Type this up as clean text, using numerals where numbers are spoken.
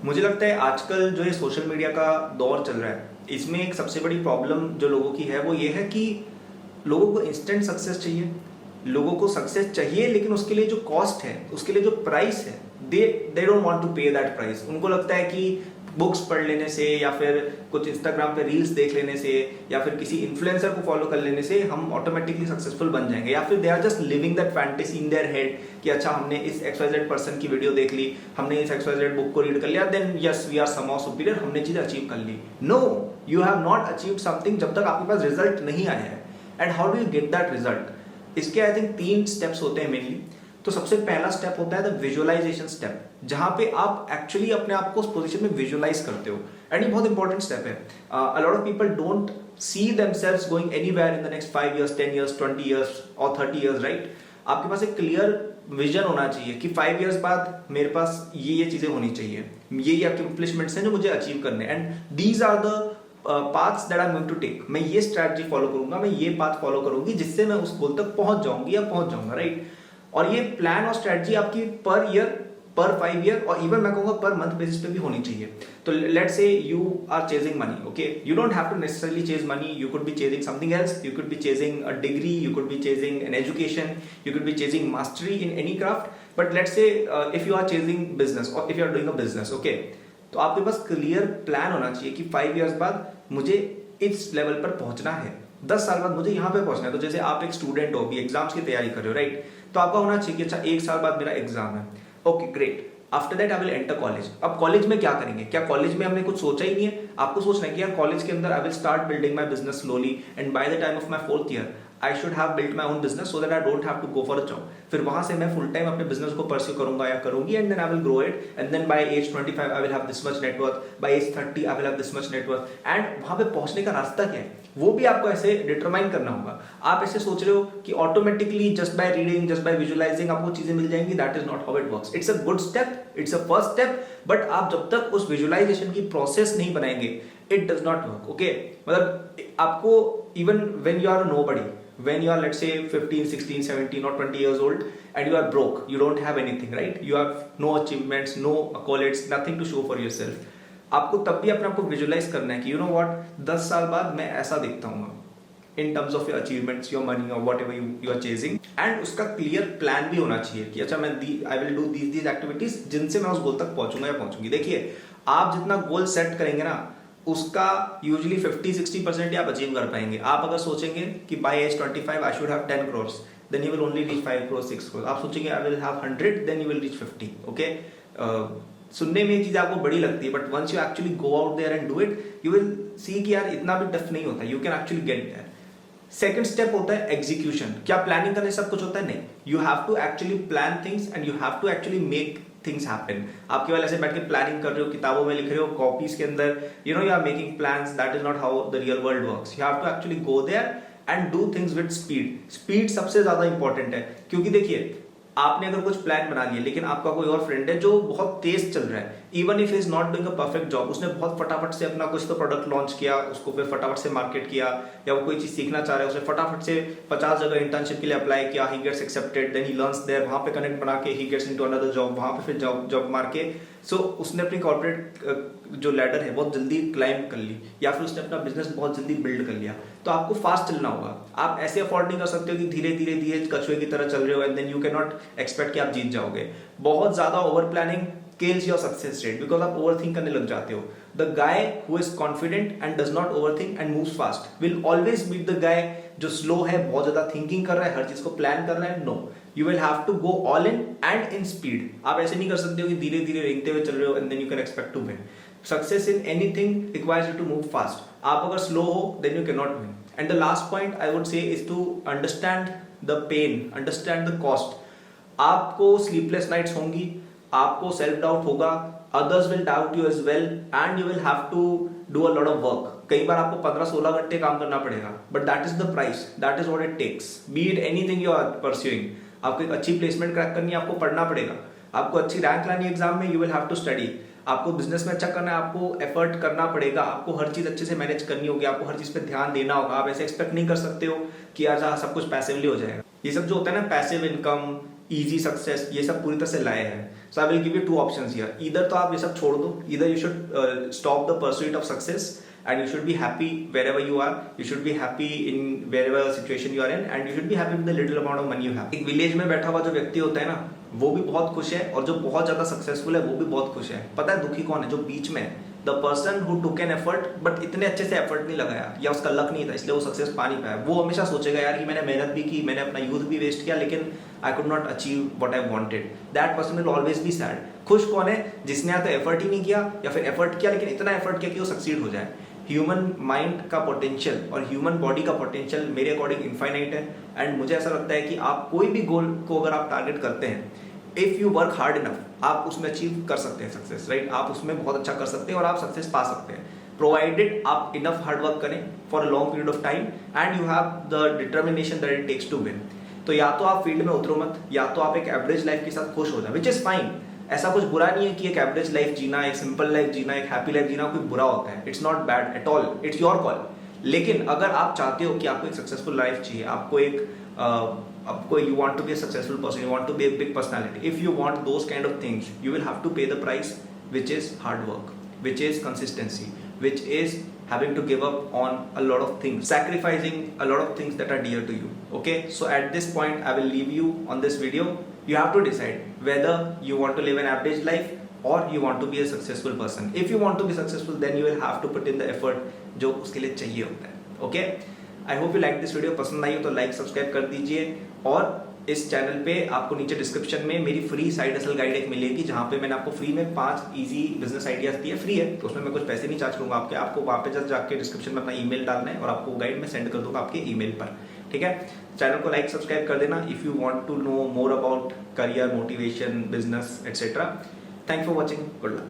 मुझे लगता है आजकल जो ये सोशल मीडिया का दौर चल रहा है, इसमें एक सबसे बड़ी प्रॉब्लम जो लोगों की है वो ये है कि लोगों को इंस्टेंट सक्सेस चाहिए। लोगों को सक्सेस चाहिए, लेकिन उसके लिए जो कॉस्ट है, उसके लिए जो प्राइस है, दे दे डोंट वांट टू पे दैट प्राइस। उनको लगता है कि बुक्स पढ़ लेने से या फिर कुछ इंस्टाग्राम पे रील्स देख लेने से या फिर किसी इन्फ्लुएंसर को फॉलो कर लेने से हम ऑटोमेटिकली सक्सेसफुल बन जाएंगे, या फिर they are just living that fantasy in their head कि अच्छा हमने इस XYZ पर्सन की वीडियो देख ली, हमने इस XYZ बुक को रीड कर लिया, then yes we are somehow superior, हमने चीज अचीव कर ली। No, you have not achieved something जब तक आपके पास रिजल्ट नहीं आया है। And how do you get that result? इसके आई थिंक 3 स्टेप्स होते हैं मेनली। तो सबसे पहला स्टेप होता है द विजुअलाइजेशन स्टेप, जहां पे आप एक्चुअली अपने आप को उस पोजीशन में विजुअलाइज करते हो। एंड ये बहुत इंपॉर्टेंट स्टेप है। A lot of people don't see themselves going anywhere in the next 5 years, 10 years, 20 years और 30 years, राइट? आपके पास एक क्लियर विजन होना चाहिए कि 5 years बाद मेरे पास ये चीजें होनी चाहिए, ये अकम्प्लिशमेंट्स हैं जो मुझे अचीव करने, and these are the paths that I am going to take. मैं ये स्ट्रैटेजी फॉलो करूंगा, मैं ये पाथ फॉलो करूंगी जिससे मैं उस गोल तक पहुंच जाऊंगी या पहुंच जाऊंगा, राइट? और ये प्लान और स्ट्रेटजी आपकी पर ईयर, पर 5 year और इवन मैं कहूंगा पर मंथ बेसिस पे भी होनी चाहिए। तो let's say you are chasing money, okay, you don't have to necessarily chase money, you could be chasing something else, you could be chasing a degree, you could be chasing an education, you could be chasing mastery in any craft, but let's say if you are chasing business और if you are doing a business, okay, तो आपके पास clear plan होना चाहिए कि 5 years बाद मुझे इस level पर पहुंचना है, 10 साल बाद मुझे यहाँ पे पहुंचना है। तो जैसे आप एक स्टूडेंट हो, अभी एग्जाम्स की तैयारी कर रहे हो, राइट? तो आपका होना चाहिए कि अच्छा 1 साल बाद मेरा एग्जाम है, okay great, after that I will enter college. अब कॉलेज में क्या करेंगे? क्या कॉलेज में हमने कुछ सोचा ही नहीं है? आपको सोचना है कि यार कॉलेज के अंदर I will start building my business slowly and by the time of my 4th year I should have built my own business so that I don't have to go for a job. फिर वहां से मैं full time अपने business को pursue करूंगा या करूंगी, and then I will grow it, and then by age 25 I will have this much network, by age 30 I will have this much network. And वहां पे पहुंचने का रास्ता क्या है वो भी आपको ऐसे डिटरमाइन करना होगा। आप ऐसे सोच रहे हो कि automatically just by reading, just by visualizing आपको चीजें मिल जाएंगी, that is not how it works. It's a good step, it's a first step, but आप जब तक उस विजुअलाइजेशन की प्रोसेस नहीं बनाएंगे, it does not work, okay? मतलब आपको even when you are nobody, when you are let's say 15, 16, 17 or 20 years old and you are broke, you don't have anything, right? You have no achievements, no accolades, nothing to show for yourself. आपको तब भी अपने आप को visualise करना है कि you know what, 10 साल बाद मैं ऐसा दिखता हूँ in terms of your achievements, your money और whatever you are chasing. And उसका क्लियर प्लान भी होना चाहिए कि अच्छा मैं I will do these activities जिनसे मैं उस गोल तक पहुंचूंगा या पहुंचूंगी। देखिए, आप जितना गोल सेट करेंगे ना, उसका यूजुअली 50-60% आप अचीव कर पाएंगे। आप अगर सोचेंगे कि by age 25 I should have 10 crores, then you will only reach 5 crores, 6 crores। आप सोचेंगे I will have 100, then you will reach 50, okay? सुनने में ये चीज आपको बड़ी लगती है, but once you actually go out there and do it, you will see कि यार इतना भी टफ नहीं होता, you can actually get there. Second step होता है एग्जीक्यूशन। क्या प्लानिंग करने सब कुछ होता है? नहीं, you have to actually plan things and you have to actually make things happen. आप केवल ऐसे बैठ के प्लानिंग कर रहे हो, किताबों में लिख रहे हो, कॉपीज के अंदर you know you are making plans, that is not how the real world works. You have to actually go there and do things with speed. Speed सबसे ज्यादा इंपॉर्टेंट है, क्योंकि देखिए आपने अगर कुछ प्लान बना लिया लेकिन आपका कोई और फ्रेंड है जो बहुत तेज चल रहा है, even if is not doing a perfect job, उसने बहुत फटाफट से अपना कुछ तो प्रोडक्ट लॉन्च किया, उसको फिर फटाफट से मार्केट किया, या वो कोई चीज सीखना चाह रहा है, उसने फटाफट से 50 जगह इंटर्नशिप के लिए अप्लाई किया, he gets accepted, then he learns there, वहां पे कनेक्ट बना के he gets into another job, वहां पे फिर जॉब मार के सो उसने अपनी कॉर्पोरेट जो लैडर है बहुत जल्दी क्लाइंब कर ली, या फिर उसने अपना बिजनेस बहुत जल्दी बिल्ड कर लिया। तो आपको फास्ट चलना होगा। आप ऐसे अफोर्ड नहीं कर सकते हो कि धीरे धीरे धीरे कछुए की तरह चल रहे हो and then you can not expect कि आप जीत जाओगे। बहुत ज्यादा over planning kills your success rate because आप overthink करने लग जाते हो। The guy who is confident and does not overthink and moves fast will always beat the guy जो slow है, बहुत ज्यादा thinking कर रहा है, हर चीज को plan कर रहा है। No, you will have to go all in and in speed। आप ऐसे नहीं कर सकते हो कि धीरे धीरे रेंगते हुए चल रहे हो and then you can expect to win। Success in anything requires you to move fast। आप अगर slow हो then you cannot win। And the last point I would say is to understand the pain, understand the cost। आपको sleepless nights होंगी, आपको self doubt होगा, others will doubt you as well and you will have to do a lot of work। कई बार आपको 15-16 घंटे काम करना पड़ेगा, but that is the price, that is what it takes, be it anything you are pursuing। आपको एक अच्छी placement crack करनी है, आपको पढ़ना पड़ेगा, आपको अच्छी रैंक लानी है एग्जाम में, you will have to study। आपको बिजनेस में अच्छा करना है, आपको एफर्ट करना पड़ेगा, आपको हर चीज अच्छे से मैनेज करनी होगी, आपको हर चीज पे ध्यान देना होगा। आप ऐसे एक्सपेक्ट नहीं कर सकते हो कि आज सब कुछ पैसिवली हो जाएगा। ये सब जो होता है ना पैसिव इनकम, इजी सक्सेस, ये सब पूरी तरह से लाए हैं। So I will give you 2 options here, either तो आप ये सब छोड़ दो, either you should stop the pursuit of success and you should be happy wherever you are, you should be happy in wherever situation you are in, and you should be happy with the little amount of money you have। एक village में बैठा हुआ जो व्यक्ति होता है ना, वो भी बहुत खुश है, और जो बहुत ज्यादा सक्सेसफुल है वो भी बहुत खुश है। पता है दुखी कौन है? जो बीच में है, the person who took an effort but इतने अच्छे से एफर्ट नहीं लगाया, या उसका लक नहीं था इसलिए वो सक्सेस पा नहीं पाया। वो हमेशा सोचेगा यार कि मैंने मेहनत भी की, मैंने अपना यूथ भी वेस्ट किया, लेकिन I could not achieve what I wanted. That person will always be sad. खुश कौन है? जिसने या तो एफर्ट ही नहीं किया, या फिर एफर्ट किया लेकिन इतना एफर्ट किया कि वो सक्सीड हो जाए। ह्यूमन माइंड का पोटेंशियल और ह्यूमन बॉडी का पोटेंशियल मेरे अकॉर्डिंग इनफाइनाइट है, एंड मुझे ऐसा लगता है कि आप कोई भी गोल को अगर आप टारगेट करते हैं, if you work hard enough, आप उसमें अचीव कर सकते हैं सक्सेस, राइट? आप उसमें बहुत अच्छा कर सकते हैं और आप सक्सेस पा सकते हैं, प्रोवाइडेड आप इनफ हार्ड वर्क करें for a long period of time and you have the determination that it takes to win. तो या तो आप फील्ड में उतरो मत, या तो आप एक एवरेज लाइफ के साथ खुश हो जाए, विच इज फाइन। ऐसा कुछ बुरा नहीं है कि एक एवरेज लाइफ जीना, एक सिंपल लाइफ जीना, एक हैप्पी लाइफ जीना कोई बुरा होता है। It's not bad at all, it's your call. लेकिन अगर आप चाहते हो कि आपको एक सक्सेसफुल लाइफ चाहिए, आपको you want to be a successful person, you want to be a big personality, if you want those kind of things, you will have to pay the price, which is hard work, which is consistency, which is having to give up on a lot of things, sacrificing a lot of things that are dear to you. Okay, so at this point I will leave you on this video. You have to decide whether you want to live an average life or you want to be a successful person. If you want to be successful, then you will have to put in the effort जो उसके लिए चाहिए होता है। Okay, I hope you like this video। पसंद आई हो तो like subscribe कर दीजिए, और इस चैनल पे आपको नीचे डिस्क्रिप्शन में मेरी फ्री साइड हसल गाइड एक मिलेगी, जहाँ पे मैंने आपको फ्री में 5 इजी बिजनेस आइडियाज दिए। फ्री है तो उसमें मैं कुछ पैसे नहीं चार्ज करूंगा आपको वहाँ पे जस्ट जाके डिस्क्रिप्शन में अपना ईमेल डालना है और आपको गाइड में सेंड कर दूंगा आपके ईमेल पर। ठीक है, चैनल को लाइक सब्सक्राइब कर देना if you want to know more about career, motivation, business etcetera. Thanks for watching, good luck.